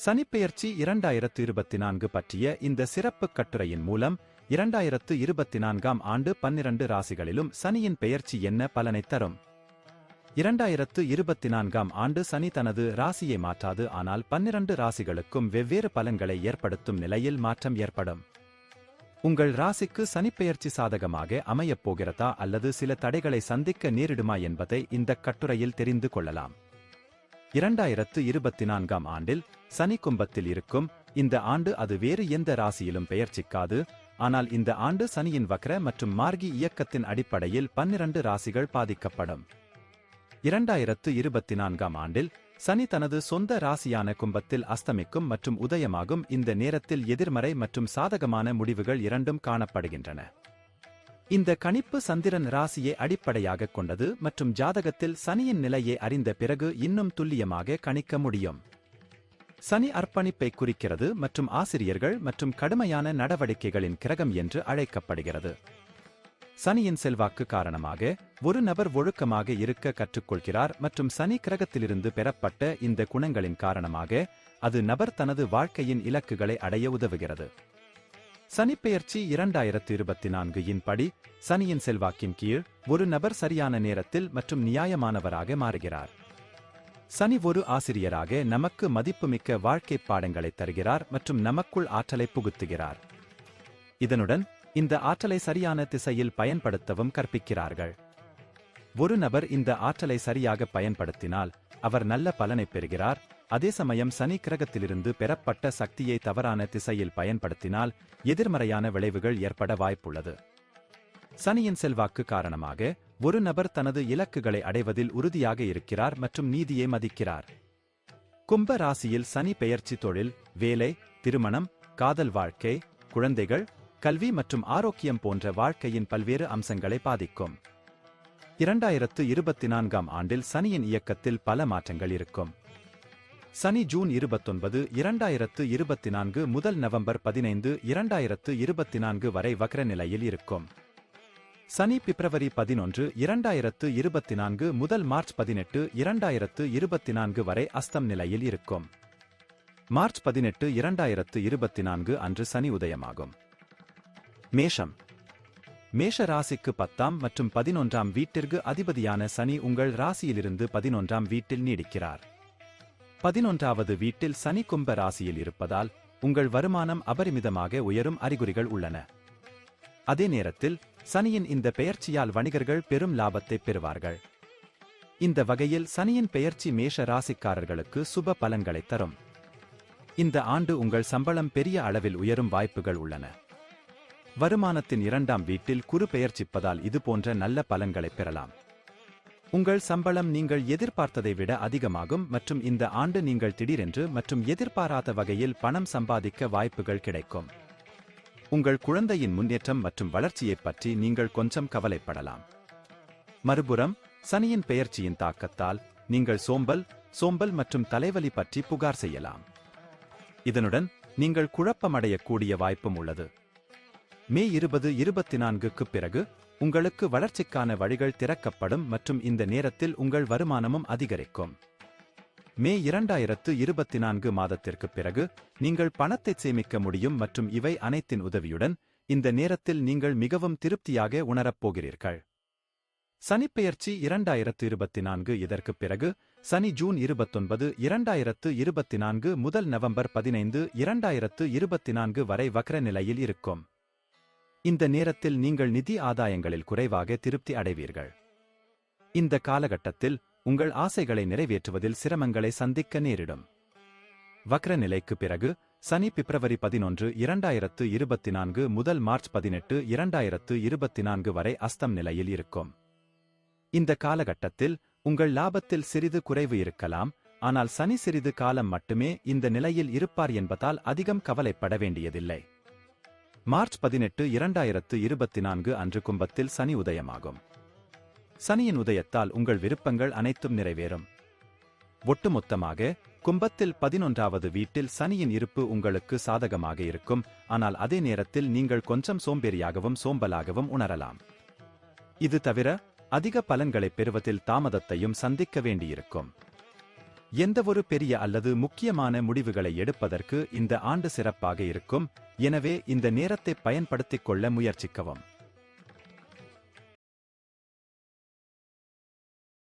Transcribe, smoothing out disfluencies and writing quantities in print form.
சனிப்பெயர்ச்சி 2024 பற்றிய இந்த சிறப்புக் கட்டுரையின் மூலம் 2024ஆம் ஆண்டு 12 ராசிகளிலும் சனியின் பெயர்ச்சி என்ன பலனைத் தரும்? 2024ஆம் ஆண்டு சனி தனது ராசியை மாற்றாது, ஆனால் 12 ராசிகளுக்கும் வெவ்வேறு பலன்களை ஏற்படுத்தும் நிலையில் மாற்றம் ஏற்படும். உங்கள் ராசிக்கு சனிப்பெயர்ச்சி சாதகமாக அமையப் போகிறதா அல்லது சில தடைகளை சந்திக்க நேரிடுமா என்பதை இந்தக் கட்டுரையில் தெரிந்து கொள்ளலாம். 2024ஆம் ஆண்டில் சனி கும்பத்தில் இருக்கும். இந்த ஆண்டு அது வேறு எந்த ராசியிலும் பெயர்ச்சிக்காது. ஆனால் இந்த ஆண்டு சனியின் வக்ர மற்றும் மார்கி இயக்கத்தின் அடிப்படையில் 12 ராசிகள் பாதிக்கப்படும். 2024ஆம் ஆண்டில் சனி தனது சொந்த ராசியான கும்பத்தில் அஸ்தமிக்கும் மற்றும் உதயமாகும். இந்த நேரத்தில் எதிர்மறை மற்றும் சாதகமான முடிவுகள் இரண்டும் காணப்படுகின்றன. இந்த கணிப்பு சந்திரன் ராசியை அடிப்படையாகக் கொண்டது மற்றும் ஜாதகத்தில் சனியின் நிலையை அறிந்த பிறகு இன்னும் துல்லியமாக கணிக்க முடியும். சனி அர்ப்பணிப்பை குறிக்கிறது மற்றும் ஆசிரியர்கள் மற்றும் கடுமையான நடவடிக்கைகளின் கிரகம் என்று அழைக்கப்படுகிறது. சனியின் செல்வாக்கு காரணமாக ஒரு நபர் ஒழுக்கமாக இருக்க கற்றுக்கொள்கிறார் மற்றும் சனி கிரகத்திலிருந்து பெறப்பட்ட இந்த குணங்களின் காரணமாக அது நபர் தனது வாழ்க்கையின் இலக்குகளை அடைய உதவுகிறது. சனிப்பெயர்ச்சி 2024 படி சனியின் செல்வாக்கின் கீழ் ஒரு நபர் சரியான நேரத்தில் மற்றும் நியாயமானவராக மாறுகிறார். சனி ஒரு ஆசிரியராக நமக்கு மதிப்புமிக்க வாழ்க்கைப் பாடங்களை தருகிறார் மற்றும் நமக்குள் ஆற்றலை புகுத்துகிறார். இதனுடன் இந்த ஆற்றலை சரியான திசையில் பயன்படுத்தவும் கற்பிக்கிறார்கள். ஒரு நபர் இந்த ஆற்றலை சரியாக பயன்படுத்தினால் அவர் நல்ல பலனைப் பெறுகிறார். அதே சமயம் சனி கிரகத்திலிருந்து பெறப்பட்ட சக்தியை தவறான திசையில் பயன்படுத்தினால் எதிர்மறையான விளைவுகள் ஏற்பட வாய்ப்புள்ளது. சனியின் செல்வாக்கு காரணமாக ஒரு நபர் தனது இலக்குகளை அடைவதில் உறுதியாக இருக்கிறார் மற்றும் நீதியை மதிக்கிறார். கும்ப ராசியில் சனி பெயர்ச்சி தொழில், வேலை, திருமணம், காதல் வாழ்க்கை, குழந்தைகள், கல்வி மற்றும் ஆரோக்கியம் போன்ற வாழ்க்கையின் பல்வேறு அம்சங்களை பாதிக்கும். 2024ஆம் ஆண்டில் சனியின் இயக்கத்தில் பல மாற்றங்கள் இருக்கும். சனி ஜூன் 29, 2024 முதல் நவம்பர் 15, 2024 வரை வக்ர நிலையில் இருக்கும். சனி பிப்ரவரி 11, 2024 முதல் மார்ச் 18, 2024 வரை அஸ்தம் நிலையில் இருக்கும். மார்ச் 18, 2024 அன்று சனி உதயமாகும். மேஷம். மேஷ ராசிக்கு 10ஆம் மற்றும் 11ஆம் வீட்டிற்கு அதிபதியான சனி உங்கள் ராசியிலிருந்து 11ஆம் வீட்டில் நீடிக்கிறார். 11வது வீட்டில் சனி கும்ப ராசியில் இருப்பதால் உங்கள் வருமானம் அபரிமிதமாக உயரும் அறிகுறிகள் உள்ளன. அதே நேரத்தில் சனியின் இந்த பெயர்ச்சியால் வணிகர்கள் பெரும் லாபத்தை பெறுவார்கள். இந்த வகையில் சனியின் பெயர்ச்சி மேஷ ராசிக்காரர்களுக்கு சுப பலன்களை தரும். இந்த ஆண்டு உங்கள் சம்பளம் பெரிய அளவில் உயரும் வாய்ப்புகள் உள்ளன. வருமானத்தின் 2ஆம் வீட்டில் குரு பெயர்ச்சிப்பதால் இதுபோன்ற நல்ல பலன்களை பெறலாம். உங்கள் சம்பளம் நீங்கள் எதிர்பார்த்ததை விட அதிகமாகும் மற்றும் இந்த ஆண்டு நீங்கள் திடீரென்று மற்றும் எதிர்பாராத வகையில் பணம் சம்பாதிக்க வாய்ப்புகள் கிடைக்கும். உங்கள் குழந்தையின் முன்னேற்றம் மற்றும் வளர்ச்சியைப் பற்றி நீங்கள் கொஞ்சம் கவலைப்படலாம். மறுபுறம் சனியின் பெயர்ச்சியின் தாக்கத்தால் நீங்கள் சோம்பல் மற்றும் தலைவலி பற்றி புகார் செய்யலாம். இதனுடன் நீங்கள் குழப்பமடையக்கூடிய வாய்ப்பும் உள்ளது. மே 20, 24க்கு பிறகு உங்களுக்கு வளர்ச்சிக்கான வழிகள் திறக்கப்படும் மற்றும் இந்த நேரத்தில் உங்கள் வருமானமும் அதிகரிக்கும். மே 2024 மாதத்திற்கு பிறகு நீங்கள் பணத்தை சேமிக்க முடியும் மற்றும் இவை அனைத்தின் உதவியுடன் இந்த நேரத்தில் நீங்கள் மிகவும் திருப்தியாக உணரப் போகிறீர்கள். சனிப்பெயர்ச்சி 2024 இதற்குப் பிறகு சனி ஜூன் 29, 2024 முதல் நவம்பர் 15, 2024 வரை வக்ர நிலையில் இருக்கும். இந்த நேரத்தில் நீங்கள் நிதி ஆதாயங்களில் குறைவாக திருப்தி அடைவீர்கள். இந்த காலகட்டத்தில் உங்கள் ஆசைகளை நிறைவேற்றுவதில் சிரமங்களை சந்திக்க நேரிடும். வக்ர நிலைக்கு பிறகு சனி பிப்ரவரி 11, 2024 முதல் மார்ச் 18, 2024 வரை அஸ்தம் நிலையில் இருக்கும். இந்த காலகட்டத்தில் உங்கள் லாபத்தில் சிறிது குறைவு இருக்கலாம், ஆனால் சனி சிறிது காலம் மட்டுமே இந்த நிலையில் இருப்பார் என்பதால் அதிகம் கவலைப்பட வேண்டியதில்லை. மார்ச் 18, 2024 அன்று கும்பத்தில் சனி உதயமாகும். சனியின் உதயத்தால் உங்கள் விருப்பங்கள் அனைத்தும் நிறைவேறும். ஒட்டுமொத்தமாக கும்பத்தில் 11வது வீட்டில் சனியின் இருப்பு உங்களுக்கு சாதகமாக இருக்கும், ஆனால் அதே நேரத்தில் நீங்கள் கொஞ்சம் சோம்பேறியாகவும் சோம்பலாகவும் உணரலாம். இது தவிர அதிக பலன்களைப் பெறுவதில் தாமதத்தையும் சந்திக்க வேண்டியிருக்கும். எந்தவொரு பெரிய அல்லது முக்கியமான முடிவுகளை எடுப்பதற்கு இந்த ஆண்டு சிறப்பாக இருக்கும், எனவே இந்த நேரத்தை பயன்படுத்திக் கொள்ள முயற்சிக்கவும்.